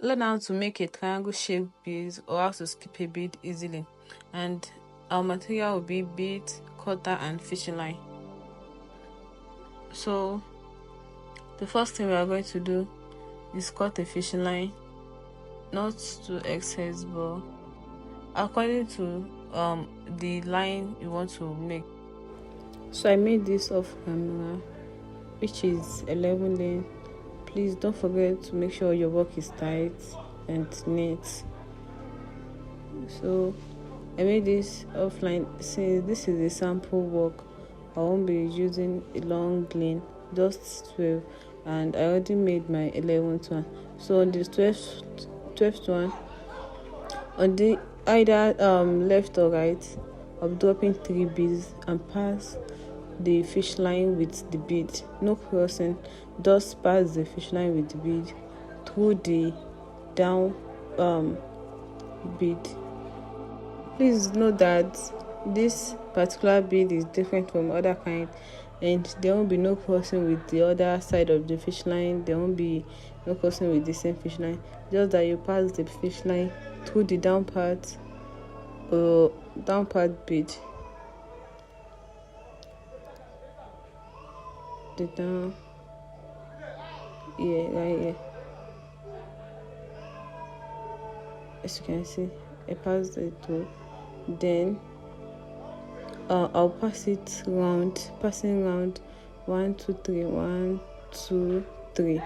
Learn how to make a triangle shaped bead or how to skip a bead easily. And our material will be bead, cutter and fishing line. So the first thing we are going to do is cut a fishing line, not too excess but according to the line you want to make. So I made this off camera, which is 11 lane. Please don't forget to make sure your work is tight and neat. So I made this offline. Since this is a sample work, I won't be using a long lane, just 12, and I already made my 11th one. So on the 12th one, on the either left or right, I'm dropping 3 beads and pass the fish line with the bead. No crossing, just pass the fish line with the bead through the down bead. Please note that this particular bead is different from other kind, and there won't be no crossing with the other side of the fish line. There won't be no crossing with the same fish line, just that you pass the fish line through the down part bead. The down, yeah, right here. As you can see, I passed it through. Then I'll pass it round, passing round 1 2 3 1 2 3.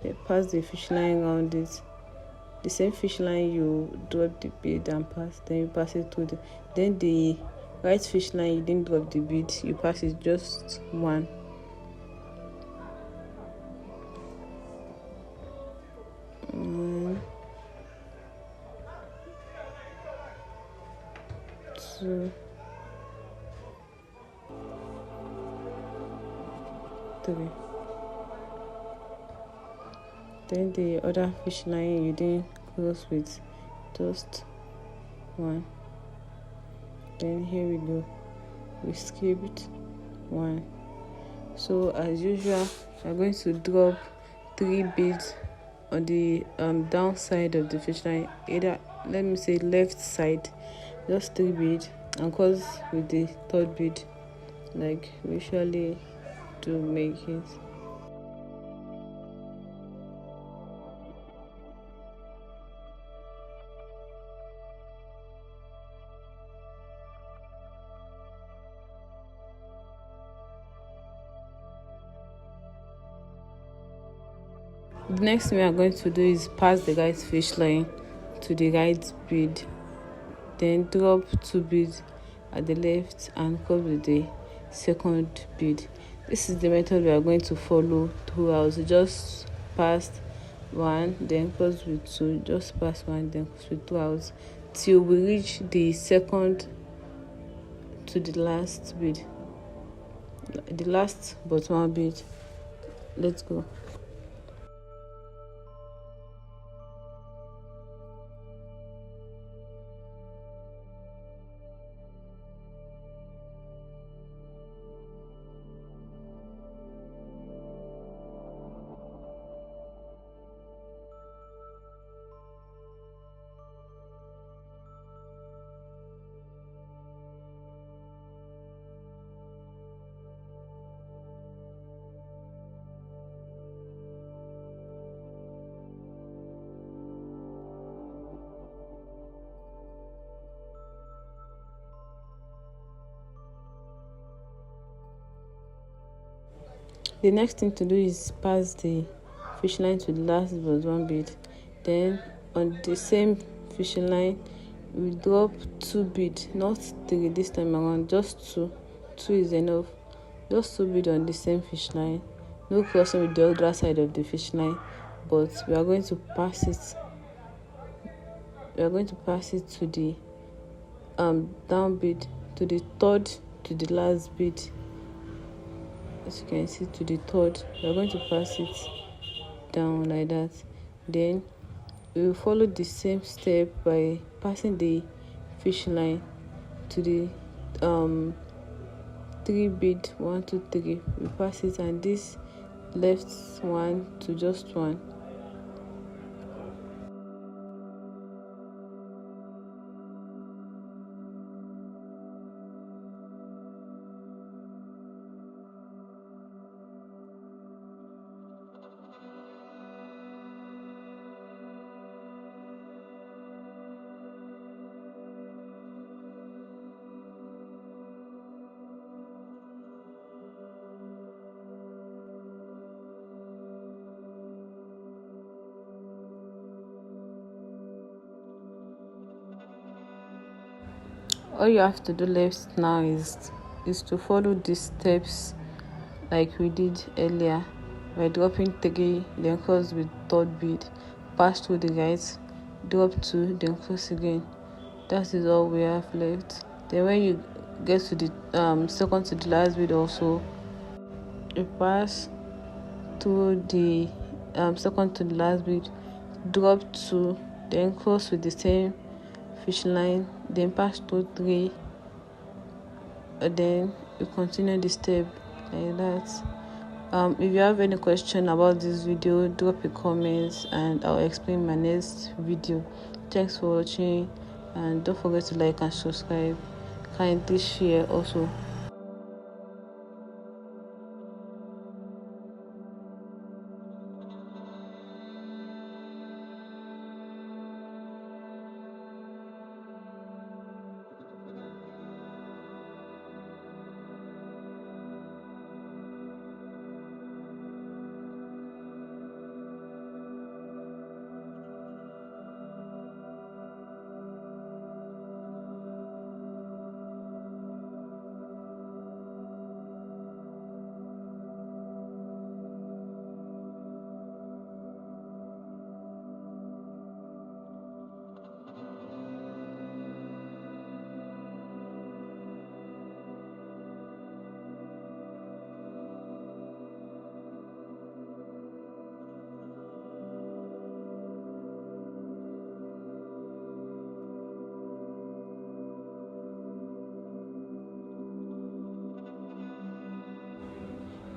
Then pass the fish line around it. The same fish line you drop the bead and pass, then you pass it through then the right fish line you didn't drop the bead, you pass it just one. Two, three. Then the other fish line you didn't close with, just one. Then here we go, we skipped one. So as usual, we're going to drop 3 beads on the downside of the fish line, either, let me say, left side, just 3 beads, and close with the 3rd bead like we usually do make it. The next thing we are going to do is pass the right fish line to the right bead, then drop 2 beads at the left and close with the 2nd bead. This is the method we are going to follow throughout. Just pass 1, then close with 2, just pass 1, then close with 2 out till we reach the 2nd to the last bead, the last but one bead. Let's go. The next thing to do is pass the fish line to the last but one bead. Then on the same fish line, we drop 2 beads, not 3 this time around, just 2. 2 is enough. Just 2 beads on the same fish line. No crossing with the other side of the fish line, but we are going to pass it. We are going to pass it to the down bead, to the 3rd, to the last bead. As you can see, to the 3rd, we are going to pass it down like that. Then we will follow the same step by passing the fish line to the 3 bead, 1 2 3. We pass it, and this left one to just 1. All you have to do left now is to follow these steps like we did earlier by dropping 3, then cross with third bead, pass through the right, drop 2, then cross again. That is all we have left. Then when you get to the second to the last bead, also you pass through the second to the last bead, drop 2, then cross with the same fish line, then pass through 3, and then you continue the step like that. If you have any question about this video, drop a comment and I'll explain my next video. Thanks for watching, and don't forget to like and subscribe. Kindly share also.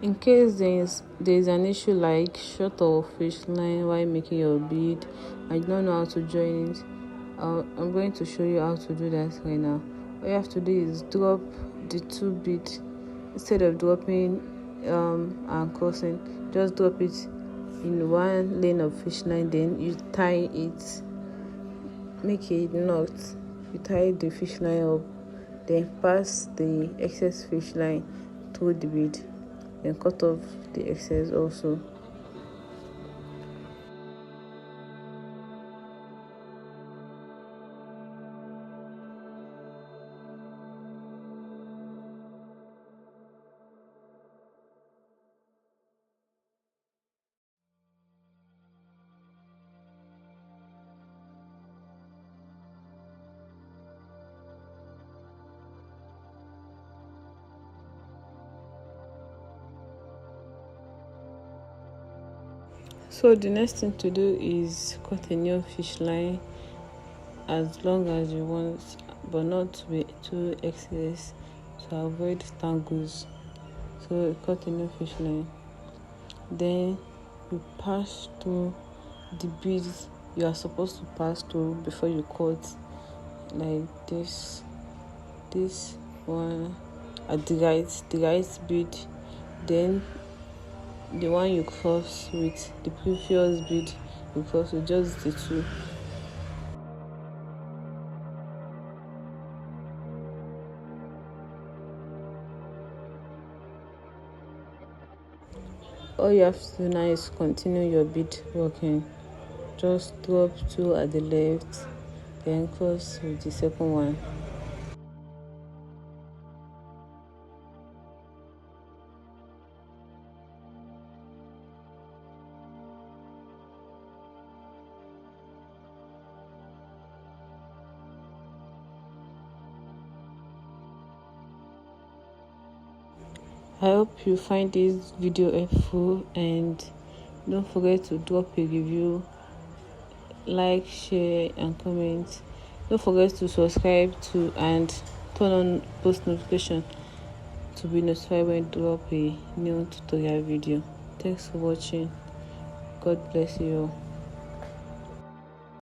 In case there's an issue like short of fish line while making your bead and you don't know how to join it, I'm going to show you how to do that right now. All you have to do is drop the 2 bead instead of dropping and crossing. Just drop it in one lane of fish line, then you tie it, make a knot. You tie the fish line up, then pass the excess fish line through the bead, then cut off the excess also. So the next thing to do is cut a new fish line as long as you want, but not to be too excess to avoid tangles. So cut a new fish line, then you pass through the beads you are supposed to pass through before you cut, like this one at the right bead, then the one you cross with the previous bead you cross with, just the 2. All you have to do now is continue your bead working. Just drop 2 at the left, then cross with the second one. I hope you find this video helpful, and don't forget to drop a review, like, share and comment. Don't forget to subscribe to and turn on post notification to be notified when I drop a new tutorial video. Thanks for watching. God bless you all.